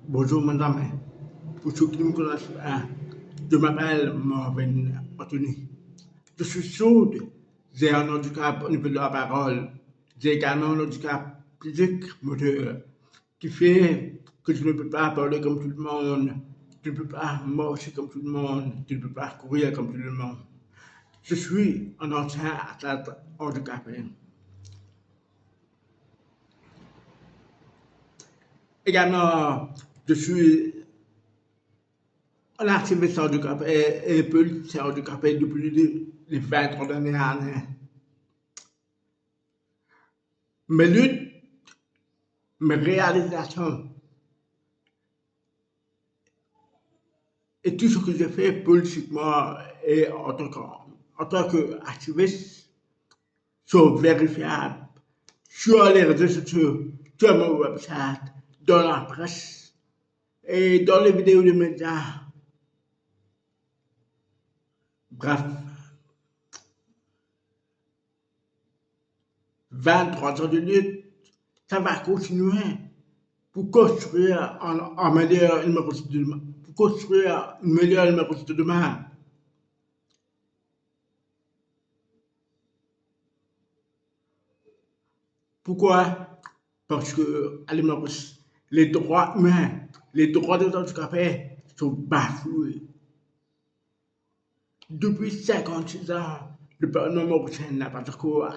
Bonjour madame, pour ceux qui ne me connaissent pas, je m'appelle Marvin Anthony. Je suis sourde, j'ai un handicap au niveau de la parole, j'ai également un handicap physique moteur qui fait que je ne peux pas parler comme tout le monde, je ne peux pas marcher comme tout le monde, je ne peux pas courir comme tout le monde. Je suis un ancien athlète handicapé. Également, je suis un activiste handicapé et politicien handicapé depuis les 20 dernières années. Mes luttes, mes réalisations et tout ce que j'ai fait politiquement et en tant qu'activiste sont vérifiables sur les réseaux sociaux, sur mon website, dans la presse et dans les vidéos des médias. Bref, 23 ans de lutte, ça va continuer pour construire un meilleur université de demain. Pour construire une meilleure université de demain. Pourquoi? Parce que à l'université, les droits humains, les droits des handicapés sont bafoués. Depuis 56 ans, le Parlement mauricien n'a pas encore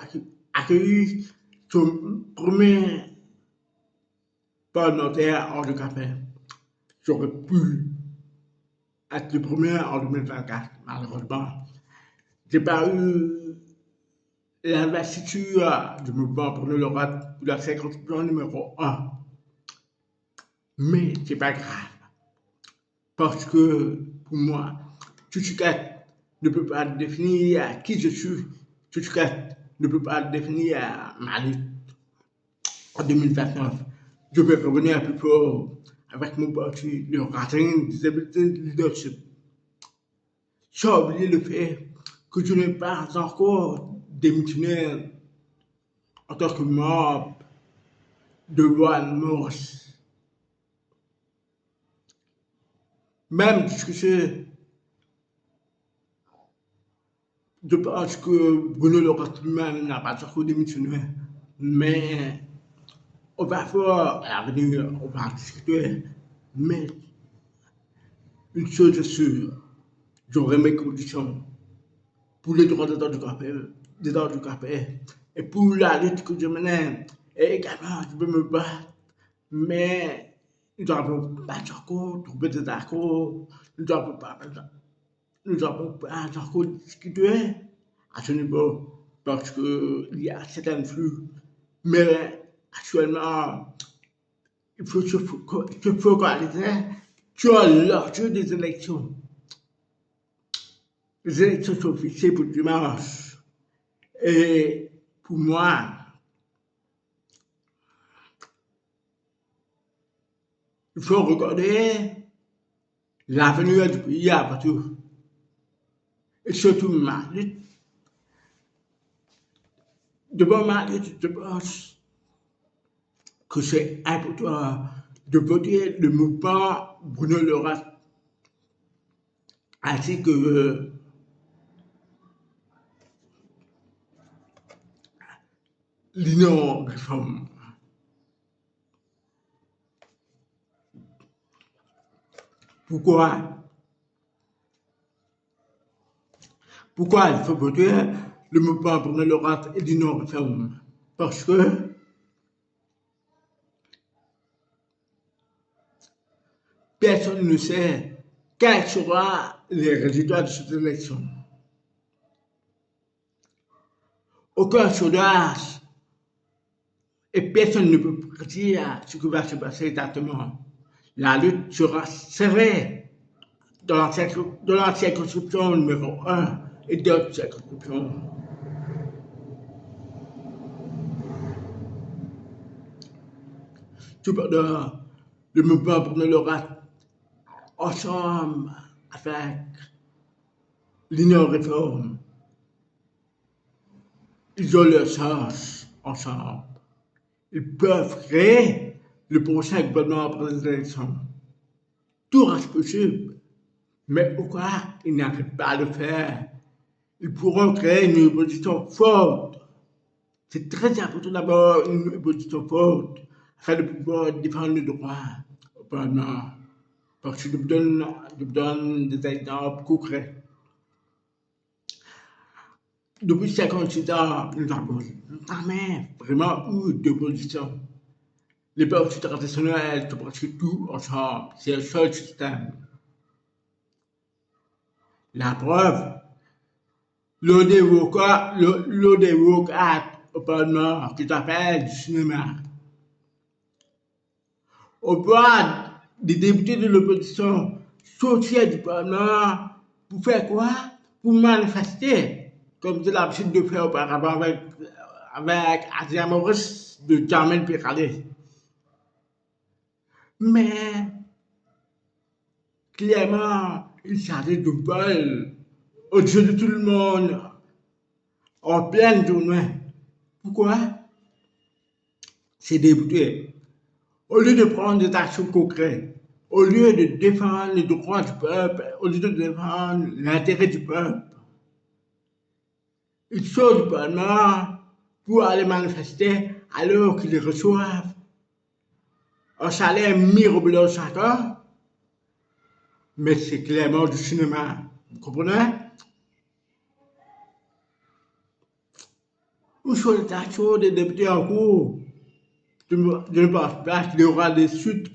accueilli son premier parlementaire handicapé. J'aurais pu être le premier en 2024, malheureusement. J'ai pas eu l'investiture du mouvement pour l'Europe pour la circonscription numéro 1. Mais c'est pas grave. Parce que pour moi, Tchouchoukat ne peut pas définir qui je suis. Tchouchoukat ne peut pas définir ma lutte. En 2029, je vais revenir plus fort avec mon parti, le Racing Disability Leadership. J'ai oublié le fait que je n'ai pas encore démissionné en tant que membre de One Morse. Même discuter, je pense que Bruno Laurent lui-même n'a pas encore démissionné. Mais on va faire à l'avenir, on va discuter. Mais une chose est sûre, j'aurai mes conditions pour les droits des handicapés et pour la lutte que je menais. Et également, je peux me battre. Mais nous n'avons pas encore trouvé des accords. Nous n'avons pas encore discuté à ce niveau parce qu'il y a certains flux. Mais actuellement, il faut se focaliser sur l'enjeu des élections. Les élections sont fixées pour dimanche. Et pour moi, il faut regarder l'avenir du pays avant tout. Et surtout ma lutte. Devant ma lutte, je pense que c'est important de voter le mouvement Bruno Laurent ainsi que l'Union Réforme. Pourquoi? Pourquoi il faut voter le mouvement Bruno Laurent et l'Union Réforme? Parce que personne ne sait quels seront les résultats de cette élection. Aucun sondage et personne ne peut prédire ce qui va se passer exactement. La lutte sera serrée dans la circonscription numéro 1 et d'autres circonscriptions. Cependant, le mouvement pour Laurent, ensemble avec l'Union Réforme, ils ont leur chance ensemble. Ils peuvent créer le prochain gouvernement après les élections. tout reste possible. Mais pourquoi ils n'arrivent pas à le faire? Ils pourront créer une opposition forte. C'est très important d'avoir une opposition forte afin de pouvoir défendre le droit au Parlement. Parce que je vous donne des exemples concrets. Depuis 56 ans, nous n'avons jamais vraiment eu d'opposition. Les partis traditionnels sont presque tous ensemble. C'est le seul système. La preuve, l'un des avocats au Parlement qui s'appelle du cinéma. On voit des députés de l'opposition sortir du Parlement pour faire quoi? Pour manifester, comme c'est l'habitude de faire auparavant avec Asia Maurice de Jamel Pirale. Mais clairement, il s'agit de vol au-dessus de tout le monde en pleine journée. Pourquoi? Ces députés, au lieu de prendre des actions concrètes, au lieu de défendre les droits du peuple, au lieu de défendre l'intérêt du peuple, ils sortent du Parlement pour aller manifester alors qu'ils reçoivent un salaire mirobolant chaque heure. Mais c'est clairement du cinéma. Vous comprenez? Où sont les actions des députés en cours? Je ne pense pas qu'il y aura des suites.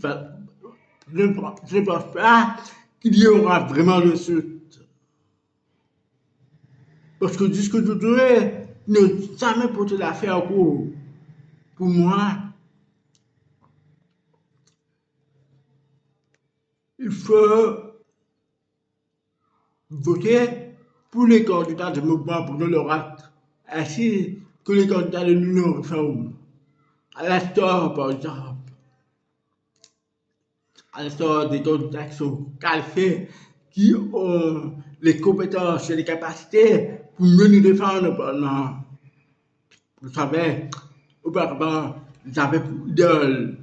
Je ne pense pas qu'il y aura vraiment de suite. Parce que jusque aujourd'hui, ne jamais porté l'affaire en cours. Pour moi, il faut voter pour les candidats du mouvement pour le acte, ainsi que les candidats de l'Union Réforme. À l'instar, par exemple, à l'instar des candidats qui sont qualifiés, qui ont les compétences et les capacités pour mieux nous défendre au Parlement. Vous savez, auparavant, j'avais pour idole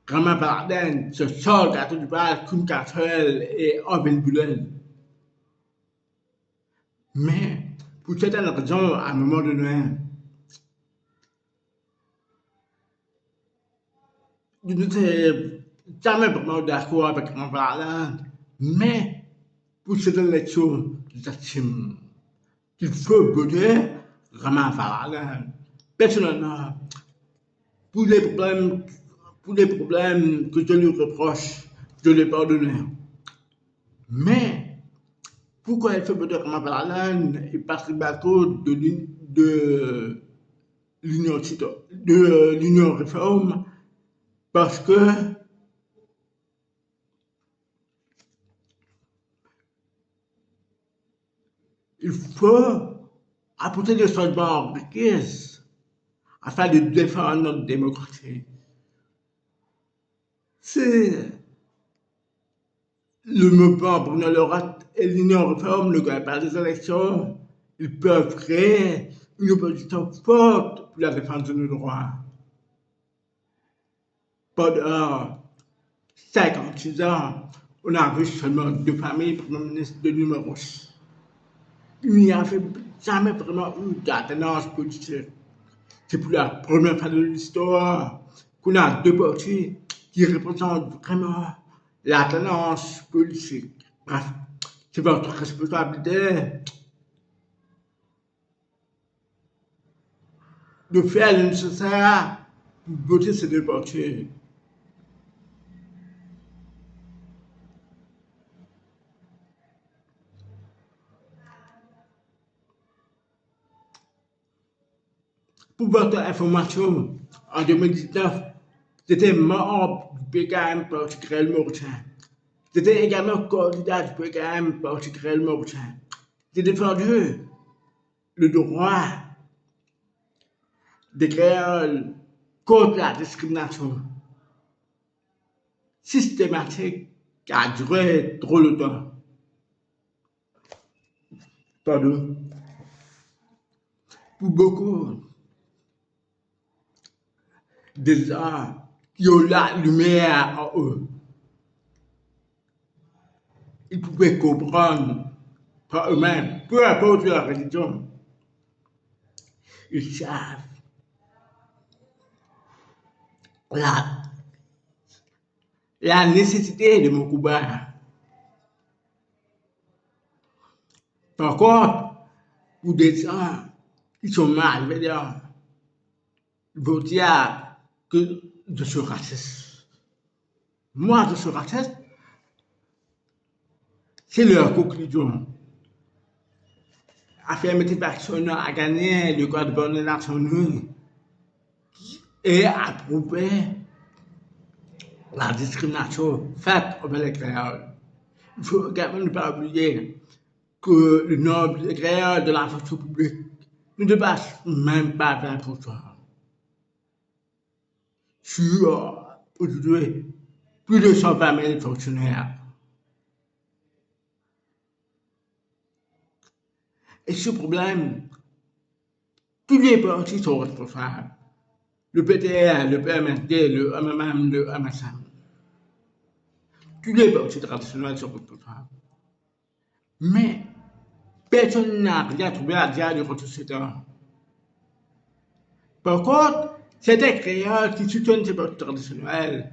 Romain Baradin, ce seul gâteau du bal, Kuhn Cassel et Orville Bulel. Mais, pour certaines raisons, à un moment donné, je n'étais jamais vraiment d'accord avec Romain Baradin, mais pour cette élection, j'estime qu'il faut voter Romain Baradin. Personnellement, pour les problèmes que je lui reproche, je l'ai pardonné. Mais, pourquoi il faut voter Romain Baradin et Patrick Bateau de l'Union Réforme? Parce que il faut apporter des changements requis afin de défendre notre démocratie. C'est le mouvement pour l'Europe et l'Union Réforme ne gagnent pas des élections. Ils peuvent créer une opposition forte pour la défense de nos droits. Pendant 56 ans, on a vu seulement 2 familles Premier ministre de numéro 6. Il n'y avait jamais vraiment eu d'alternance politique. C'est pour la première fois de l'histoire qu'on a 2 partis qui représentent vraiment l'alternance politique. Bref, c'est votre responsabilité de faire le nécessaire pour voter ces 2 partis. Pour votre information, en 2019, j'étais membre du PKM Parti créel mauricien. J'étais également candidat du PKM Parti créel mauricien. J'ai défendu le droit des créoles contre la discrimination systématique qui a duré trop longtemps. Pardon. Pour beaucoup des gens qui ont la lumière en eux, ils pouvaient comprendre par eux-mêmes, peu importe leur religion, ils savent la, la nécessité de mon combat. Par contre, pour des gens qui sont malveillants, ils vont dire que je suis raciste. Moi, je suis raciste, c'est leur conclusion. Affirmative Action a gagné le Code des Nations Unies et approuvé la discrimination faite envers les créoles. Il faut également ne pas oublier que le nombre de créoles de la fonction publique ne dépasse même pas 20%. Sur aujourd'hui plus de 120 000 fonctionnaires. Et ce problème, tous les partis sont responsables. Le PTR, le PMSD, le MMM, le MSM. Tous les partis traditionnels sont responsables. Mais personne n'a rien trouvé à dire de contre cet homme. Par contre, certains créateurs qui soutiennent ces partis traditionnels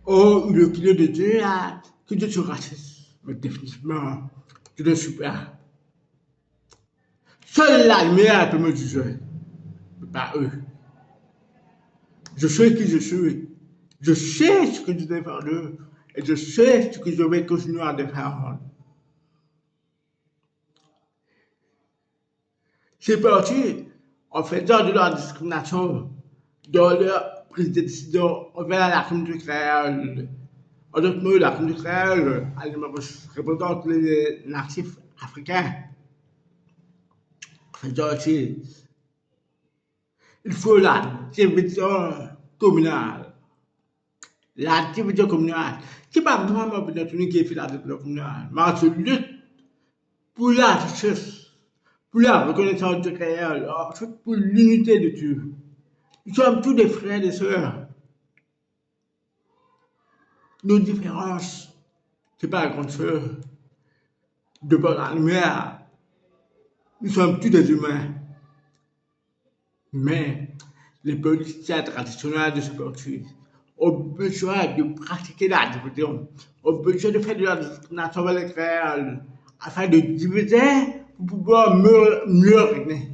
ont eu le kilo de dire que je suis raciste. Mais définitivement, je ne suis pas. Seule la lumière peut me juger, pas eux. Je sais qui je suis. Je sais ce que je défends d'eux. Et je sais ce que je vais continuer à défendre. Ces partis, en faisant de la discrimination dans leur prise de décision envers la communauté créole, en d'autres mots, la communauté créole, elle représente les natifs africains. Faisant aussi, il faut la division communale. La division communale, qui n'est pas vraiment peut-être une qui est fait la division communale, mais on se lutte pour la justice, pour la reconnaissance du créole, pour l'unité de Dieu. Nous sommes tous des frères et des sœurs. Nos différences, ce n'est pas la grande sœur. De par la lumière, nous sommes tous des humains. Mais les politiciens traditionnels de ce parti ont besoin de pratiquer la division, ont besoin de faire de la discrimination vers les créoles, afin de diviser pour pouvoir mieux régner.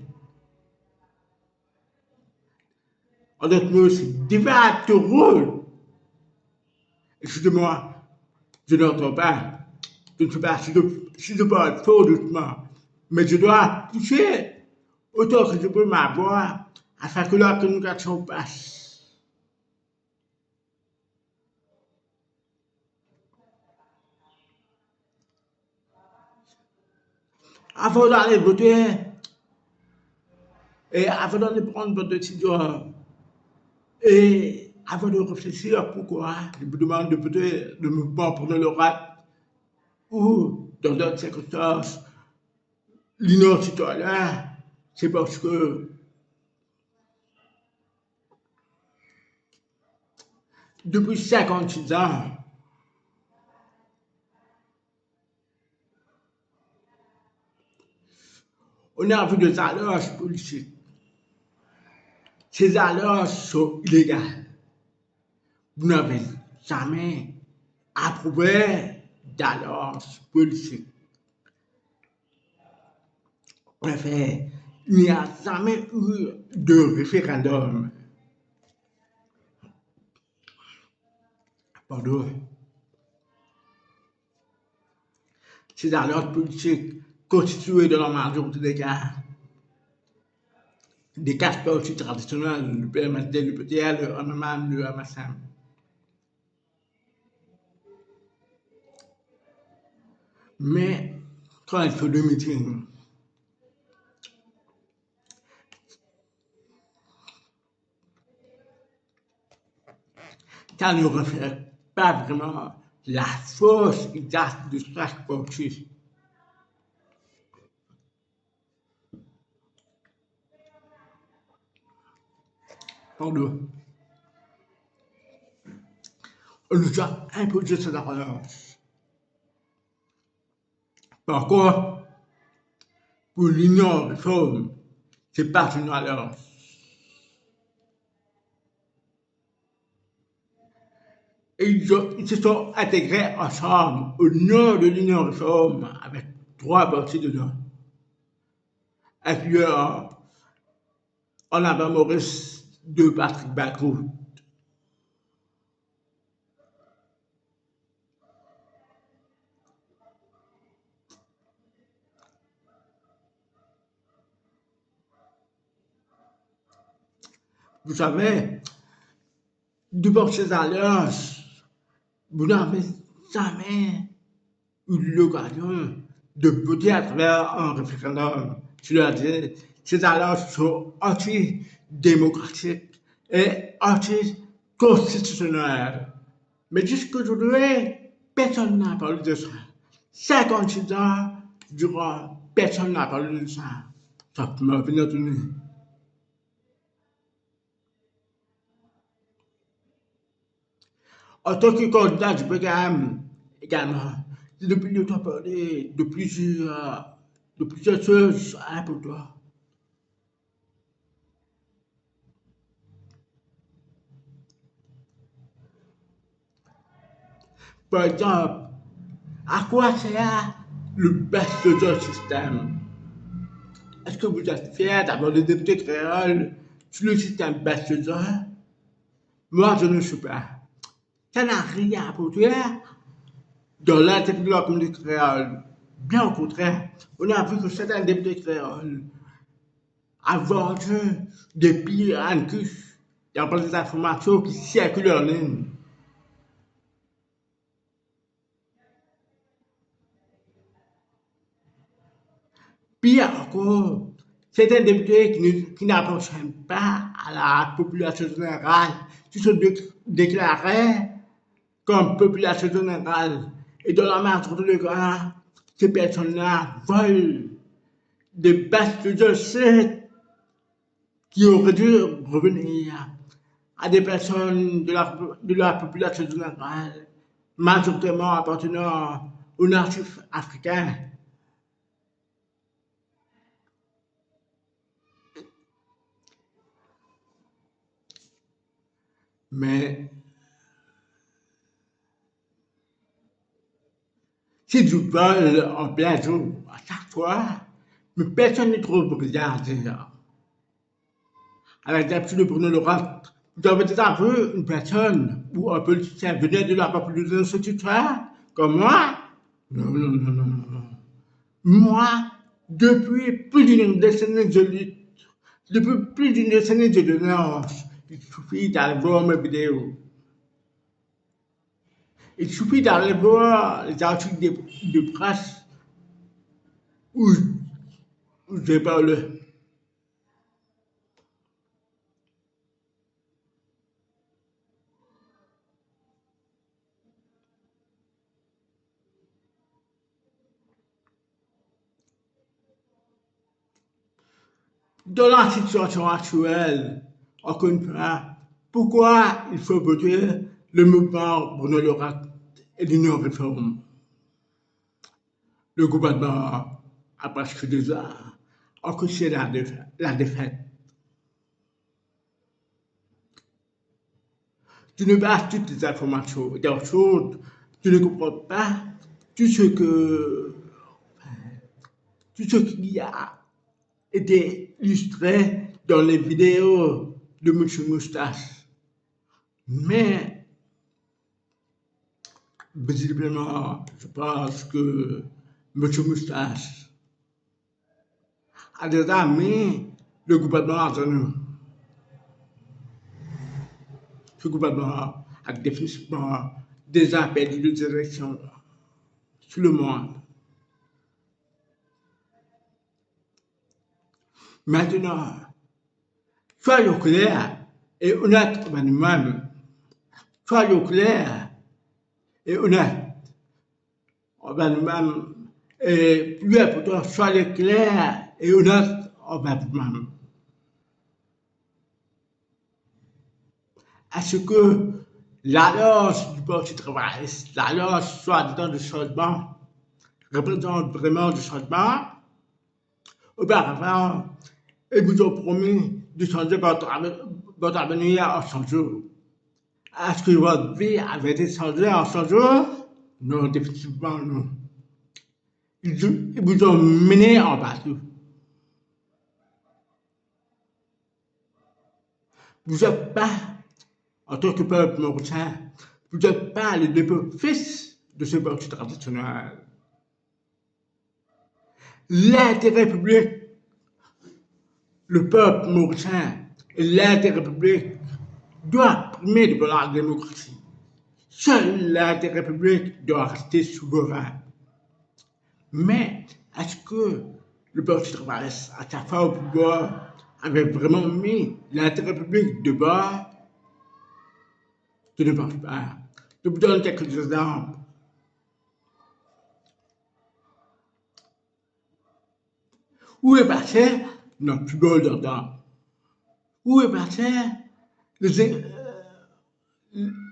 En d'autres mots, c'est divers ton rôle. Excusez-moi, je n'entends pas. Je ne sais pas si je parle fort doucement, mais je dois toucher autant que je peux ma voix afin que la communication passe. Avant d'aller voter et avant d'aller prendre votre décision et avant de réfléchir pourquoi je vous demande de voter le mouvement pour le rap ou dans d'autres circonstances l'union citoyenne, c'est parce que depuis 56 ans, on a vu des alliances politiques. Ces alliances sont illégales. Vous n'avez jamais approuvé d'alliance politique. En effet, il n'y a jamais eu de référendum. Pardon. Ces alliances politiques constituées de la majorité des quatre partis traditionnels, le PMSD, le PTL, le MMM, le MSM. Mais quand il faut des meetings, ça ne reflète pas vraiment la force exacte de chaque parti. Pardon. On nous a imposé cette alliance. Par contre, pour l'Union réforme, c'est pas une alliance. Et ils se sont intégrés ensemble au nom de l'Union réforme avec 3 partis dedans. Incluant en avant Maurice de Patrick Bacrou. Vous savez, devant ces alliances, vous n'avez jamais eu l'occasion de voter à travers un référendum. Je leur dis, ces alliances sont anti-démocratiques et anti-constitutionnelles. Mais jusqu'aujourd'hui, personne n'a parlé de ça. 56 ans durant, personne n'a parlé de ça. Ça m'a venu donner. En tant que candidat du programme, également, depuis le temps parlé de plusieurs choses pour toi. Par exemple, à quoi sert le best système? Est-ce que vous êtes fiers d'avoir des députés créoles sur le système best? Moi, je ne suis pas. Ça n'a rien à apporter dans l'intérêt de la communauté créole. Bien au contraire, on a vu que certains députés créoles avancent des pires angus. Il y a pas des informations qui circulent en ligne. Pire encore, certains députés qui n'appartiennent pas à la population générale, qui se déclarent comme population générale. Et dans la majorité des cas, ces personnes-là volent des basses de sites qui auraient dû revenir à des personnes de la population générale, majoritairement appartenant aux natifs africains. Mais si tu voles en plein jour, à chaque fois, mais personne ne trouve rien à dire. À l'exception de Bruno Laurent, vous avez déjà vu une personne ou un politicien venir de la population de ce titre-là, comme moi? Non, non, non, non, non. Moi, depuis plus d'une décennie, je lutte. Depuis plus d'une décennie, je dénonce. Il suffit d'aller voir mes vidéos. Il suffit d'aller voir les articles de presse où j'ai parlé. Dans la situation actuelle, encore une fois, pourquoi il faut voter le mouvement Bruno Laurent et l'Union réforme? Le gouvernement a presque déjà encaissé la défaite. Tu ne pas toutes les informations. D'abord, tu ne comprends pas tout ce qui a été illustré dans les vidéos de M. Moustache. Mais, visiblement, je pense que M. Moustache a déjà mis le gouvernement en genoux. Ce gouvernement a définitivement déjà perdu de direction sur le monde. Maintenant, soyons clairs et honnêtes envers nous-mêmes. Soyons clairs et honnêtes envers nous-mêmes. Et plus important, soyez clairs et honnêtes envers vous-même. Est-ce que l'alliance du Parti travailliste, l'alliance soi-disant de changement, représente vraiment du changement. Auparavant, ils vous ont promis de changer votre avenir en 100 jours. Est-ce que votre vie avait été changée en 100 jours? Non, définitivement non. Ils vous ont mené en bateau. Vous n'êtes pas, en tant que peuple mauricien, vous n'êtes pas les deux fils de ce parti traditionnel. L'intérêt public, le peuple mauricien et l'intérêt public doivent primer devant la démocratie. Seul l'intérêt public doit rester souverain. Mais est-ce que le Parti travailliste, à sa fin au pouvoir, avait vraiment mis l'intérêt public de bas? Je ne pense pas. Je vous donne quelques exemples. Où est passé notre plus beau d'ordre? Où est passé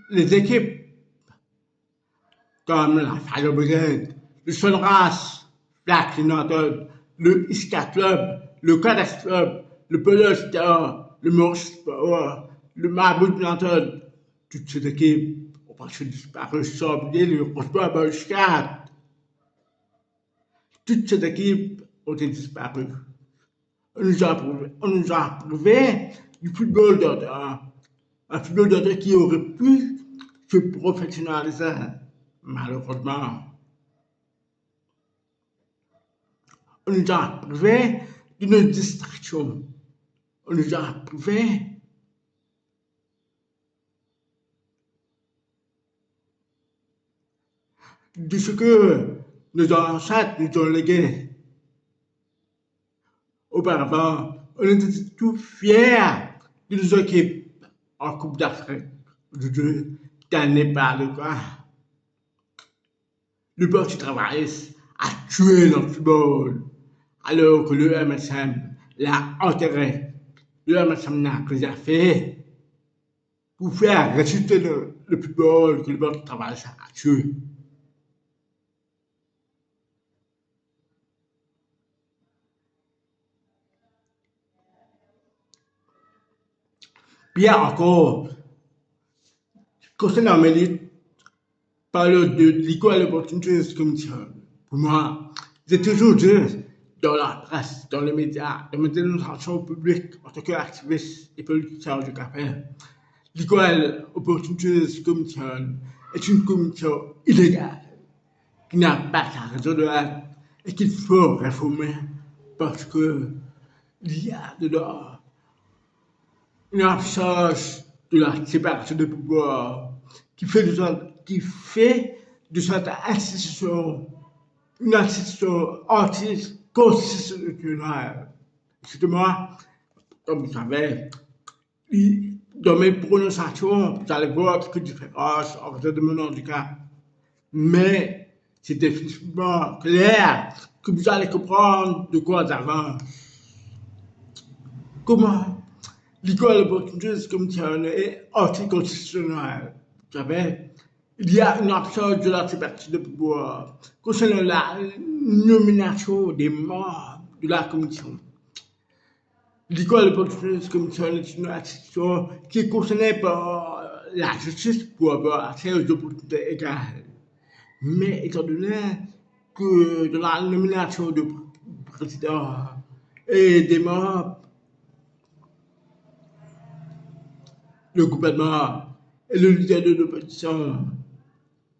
les équipes comme la Fire Brigade, le Sunras Black United, le Iska Club, le Codex Club, le Polo Star, le Maurice Power, le Marble United? Toutes ces équipes ont presque disparu, sans oublier le Rosebud Boycott. Toutes ces équipes ont été disparues. On nous a prouvé du football d'ordre. Un football d'ordre qui aurait pu se professionnaliser. Malheureusement, on nous a prouvé d'une distraction. On nous a prouvé de ce que nos ancêtres nous ont légué. Auparavant, on était tout fiers de nos équipes en Coupe d'Afrique, d'un Népal, quoi. Le Parti travailliste a tué notre football, alors que le MSM l'a enterré. Le MSM n'a rien fait pour faire ressusciter le football que le Parti travailliste a tué. Bien encore, concernant mes parle de l'Equal Opportunities Commission. Pour moi, j'ai toujours dit dans la presse, dans les médias, dans mes démonstrations publiques, en tant qu'activiste et politicien du café, l'Equal Opportunities Commission est une commission illégale qui n'a pas sa raison d'être et qu'il faut réformer parce que il y a dedans une absence de la séparation des pouvoirs qui fait de cette institution une institution anticonstitutionnelle. Excusez-moi, comme vous savez, dans mes prononciations, vous allez voir quelques différences en raison de mon handicap. Mais c'est définitivement clair que vous allez comprendre de quoi j'avance. Comment l'Equal Opportunities Commission est anticonstitutionnelle. Vous savez, il y a une absence de la séparation de pouvoir concernant la nomination des membres de la commission. L'Equal Opportunities Commission est une institution qui est concernée par la justice pour avoir accès aux opportunités égales. Mais étant donné que dans la nomination du président et des membres, le gouvernement et le leader de l'opposition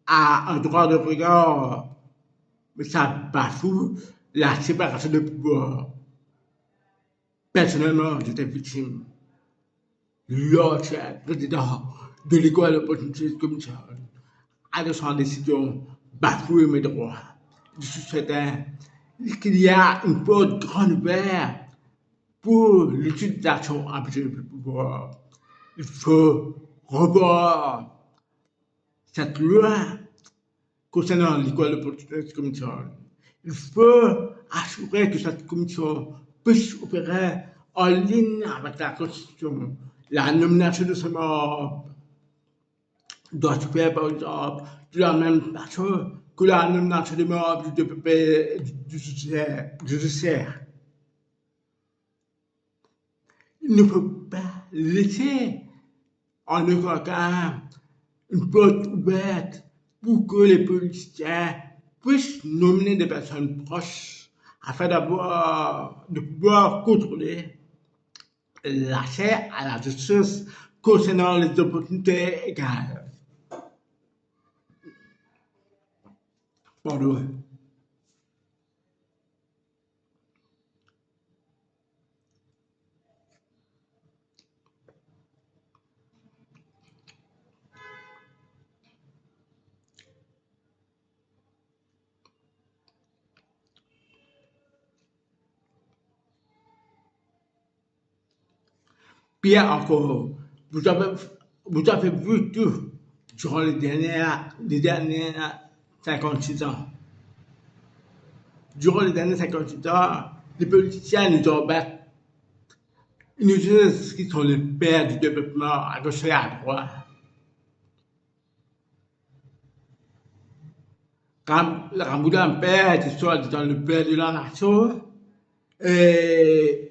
a un droit de regard, mais ça bafoue la séparation de pouvoir. Personnellement, j'étais victime. L'ancien président de l'Equal Opportunities Commission a de son décision bafoué mes droits. Je suis certain qu'il y a une porte grande ouverte pour l'utilisation abusive du pouvoir. Il faut revoir cette loi concernant l'Equal Opportunities Commission. Il faut assurer que cette commission puisse opérer en ligne avec la Constitution. La nomination de ce membres doit se faire, par exemple, de la même façon que la nomination des membres du DPP judiciaire. Il ne peut pas laisser en aucun cas une porte ouverte pour que les politiciens puissent nominer des personnes proches afin de pouvoir contrôler l'accès à la justice concernant les opportunités égales. Pardon. Pire encore, vous avez vu tout durant les dernières 56 ans. Durant les derniers 56 ans, les politiciens nous embêtent. Ils nous disent qu'ils sont les pères du développement à gauche et à droite. Ramboula père était soi-disant le père de la nation. Et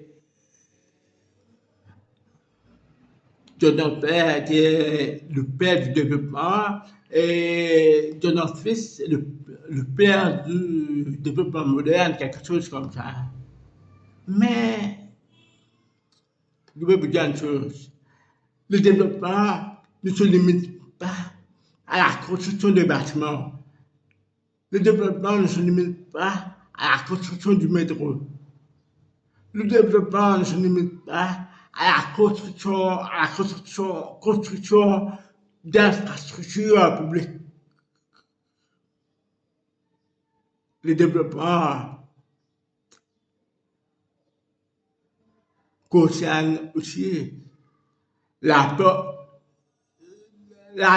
Jonathan Père était le père du développement et Jonathan Fils est le père du développement moderne, quelque chose comme ça. Mais, je vais vous dire une chose, le développement ne se limite pas à la construction des bâtiments. Le développement ne se limite pas à la construction du métro. Le développement ne se limite pas à la construction d'infrastructures publiques. Le développement concerne aussi la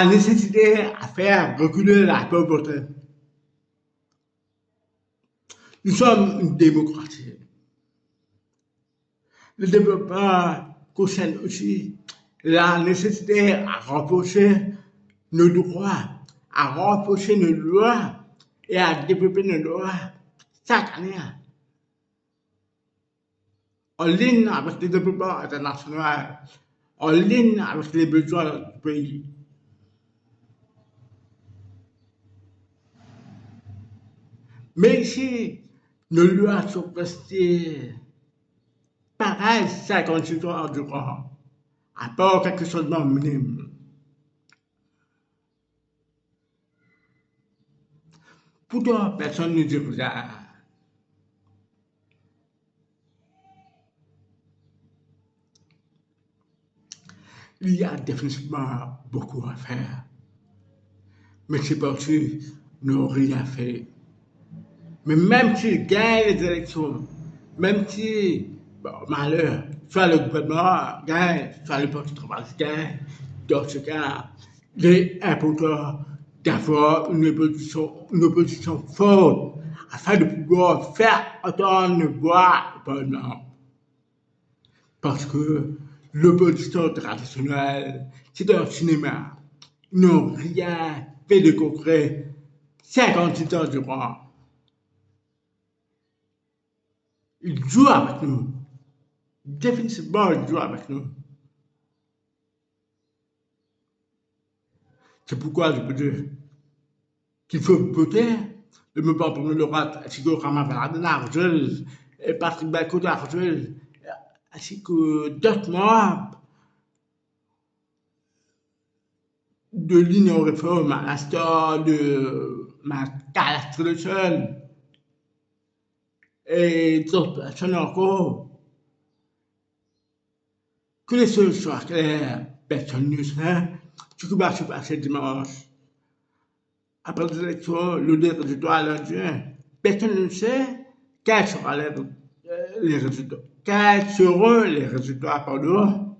nécessité à faire reculer la pauvreté. Nous sommes une démocratie. Le développement concerne aussi la nécessité à renforcer nos droits, à renforcer nos lois et à développer nos lois chaque année en ligne avec le développement international, en ligne avec les besoins du pays. Mais ici, nos lois sont restées pareilles 56 ans durant, à part quelque chose de minime. Pourtant, personne ne dit rien. Il y a définitivement beaucoup à faire. Mais ces partis n'ont rien fait. Mais même s'ils gagnent les élections, même si, bon, malheur, soit le gouvernement gagne, soit le parti travailliste gagne, dans ce cas, il est important d'avoir une opposition forte afin de pouvoir faire entendre nos voix au Parlement. Parce que l'opposition traditionnelle, c'est un cinéma. Ils n'ont rien fait de concret 56 ans durant. Ils jouent avec nous. Définitivement, ils jouent avec nous. C'est pourquoi je peux dire qu'il faut voter le mouvement pour le droit, ainsi que Rama Valadana Argel et Patrick Bakoud Argel, ainsi que d'autres membres de l'Union Réforme, à l'instar de Macalester le Seul et d'autres personnes encore. Que les choses soient claires, personne ne sait ce qui va se passer dimanche. Après les élections, le résultat lundi, personne ne sait quels seront les résultats. Quels seront les résultats, pardon.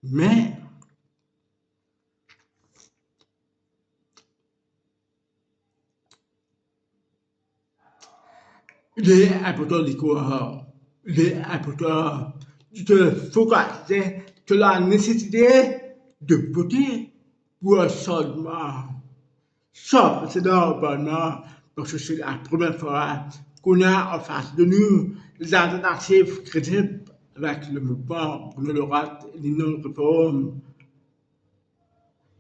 Mais il est important de croire, il est important de focaliser sur la nécessité de voter pour un changement. sans précédent pendant, parce que c'est la première fois qu'on a en face de nous les alternatives crédibles avec le mouvement pour le droit et les non-réformes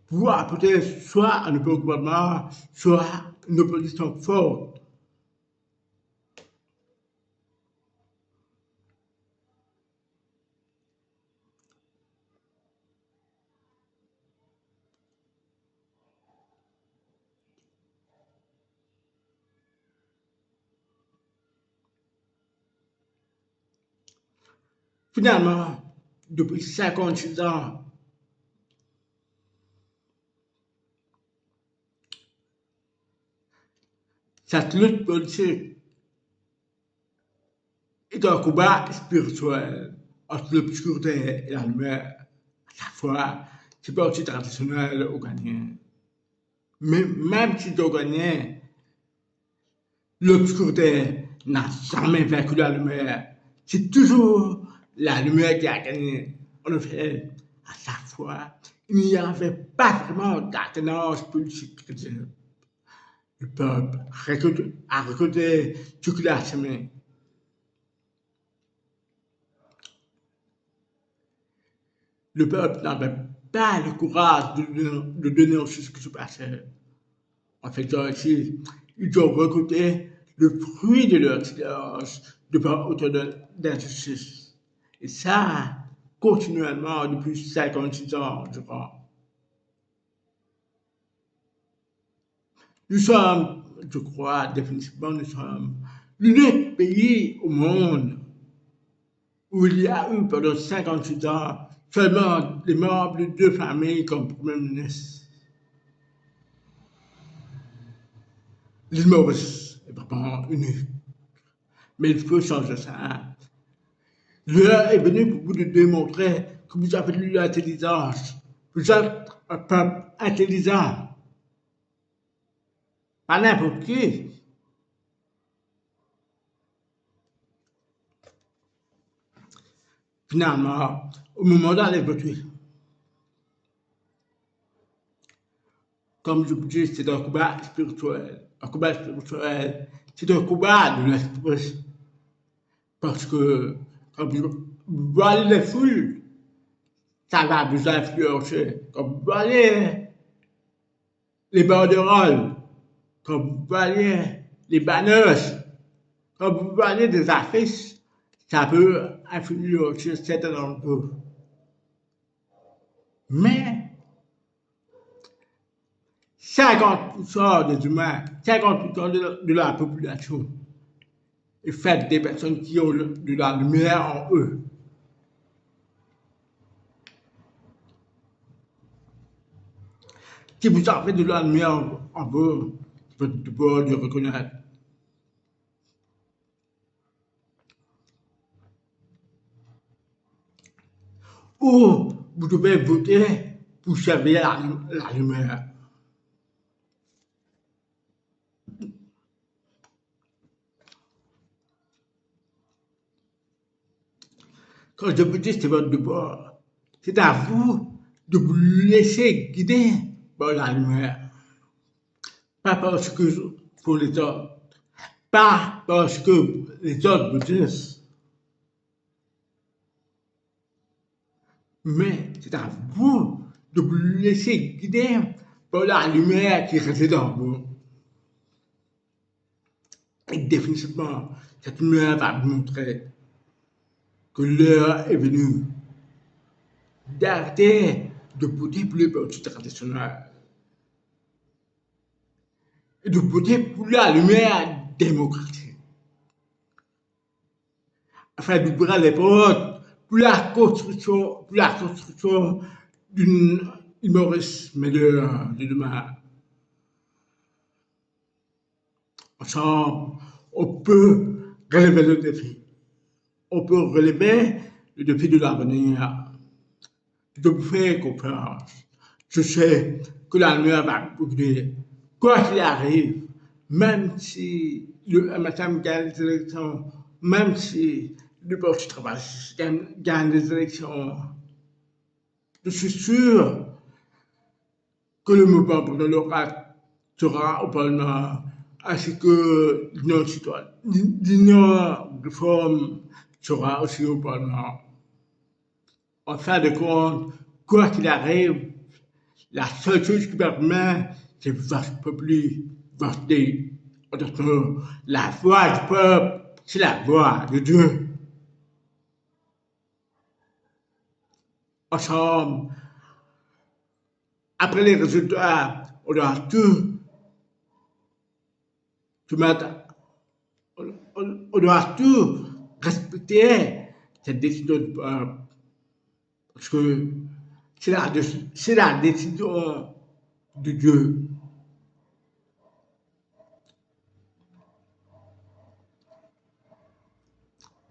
pour apporter soit un nouveau gouvernement, soit une opposition forte. Finalement, depuis 56 ans, cette lutte politique est un combat spirituel entre l'obscurité et la lumière. À chaque fois, c'est pas aussi traditionnel au Ghanéen. Mais même si au Ghanéen, l'obscurité n'a jamais vaincu la lumière. C'est toujours la lumière qui a gagné. En effet, à chaque fois, il n'y avait pas vraiment d'alternance politique chrétienne. Le peuple a récolté ce qu'il a semé. Le peuple n'avait pas le courage de dénoncer ce qui se passait. En fait, ainsi, ils ont récolté le fruit de leur silence devant autant d'injustice. Et ça, continuellement, depuis 56 ans, je crois. Nous sommes, je crois, définitivement, nous sommes l'unique pays au monde où il y a eu pendant 58 ans seulement des membres de deux familles comme Premier ministre. L'île Maurice est vraiment unique. Mais il faut changer ça. L'heure est venue pour vous de démontrer que vous avez de l'intelligence. Vous êtes un peuple intelligent. Pas n'importe qui. Finalement, au moment d'aller voter, comme je vous dis, c'est un combat spirituel. Un combat spirituel, c'est un combat de l'esprit. Parce que quand vous voyez les foules, ça va vous influencer. Quand vous voyez les banderoles, quand vous voyez les banners, quand vous voyez des affiches, ça peut influencer certains d'entre vous. Mais 50% des humains, 50% de la population est faite des personnes qui ont de la lumière en eux. Si vous avez de la lumière en vous, vous pouvez le reconnaître. Ou vous devez voter pour servir la lumière. Quand je vous dis c'est votre devoir, c'est à vous de vous laisser guider par la lumière. Pas parce que pour les autres, pas parce que les autres vous disent, mais c'est à vous de vous laisser guider par la lumière qui réside en vous. Et définitivement, cette lumière va vous montrer que l'heure est venue d'arrêter de voter pour les partis traditionnels et de voter pour la lumière démocratique, afin d'ouvrir les portes pour la construction d'une île Maurice meilleure de demain. Ensemble, on peut relever le défi. On peut relever le défi de l'avenir. Je vous fais confiance. Je sais que la lumière va brûler. Quoi qu'il arrive, même si le MSM gagne les élections, même si le Parti travailliste gagne les élections, je suis sûr que le mouvement pour le local sera au Parlement, ainsi que l'Union de femmes sera aussi au Parlement. En fin de compte, quoi qu'il arrive, la seule chose qui permet, c'est Vox Populi, voter. La voix du peuple, c'est la voix de Dieu. Ensemble, après les résultats, on doit tout mettre, on doit tout respecter cette décision du peuple. Parce que c'est la décision de Dieu.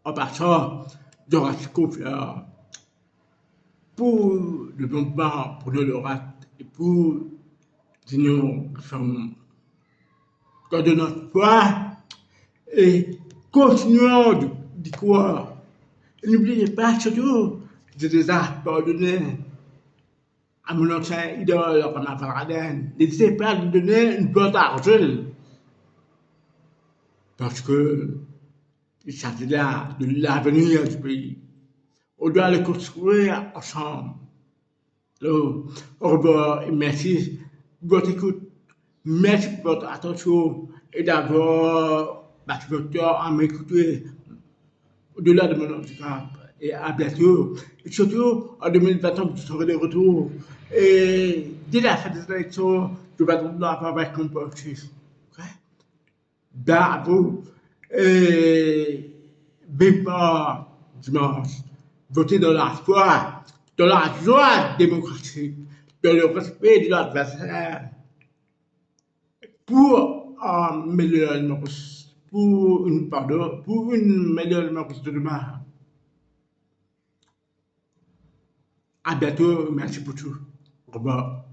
En passant, je reste confiant pour le mouvement, pour l'Europe et pour l'Union qui sont de notre foi et continuons d'y croire. Et n'oubliez pas surtout, je déjà pardonné à mon ancien idole, Rama Faraden. N'hésitez pas à lui donner une boîte à argent parce que il s'agit là de l'avenir du pays. On doit le construire ensemble. Alors, au revoir et merci pour votre écoute. Merci pour votre attention et d'avoir battu votre cœur à m'écouter au-delà de mon handicap. Et à bientôt. Et surtout, en 2021, je serai de retour. Et dès la fin des élections, je vais être là avec mon parti. Ok? Bravo. Et vivement dimanche. Votez dans la foi, dans la joie démocratique, dans le respect de l'adversaire pour améliorer pour une meilleure démocratie de demain. À bientôt, merci pour tout. Au revoir.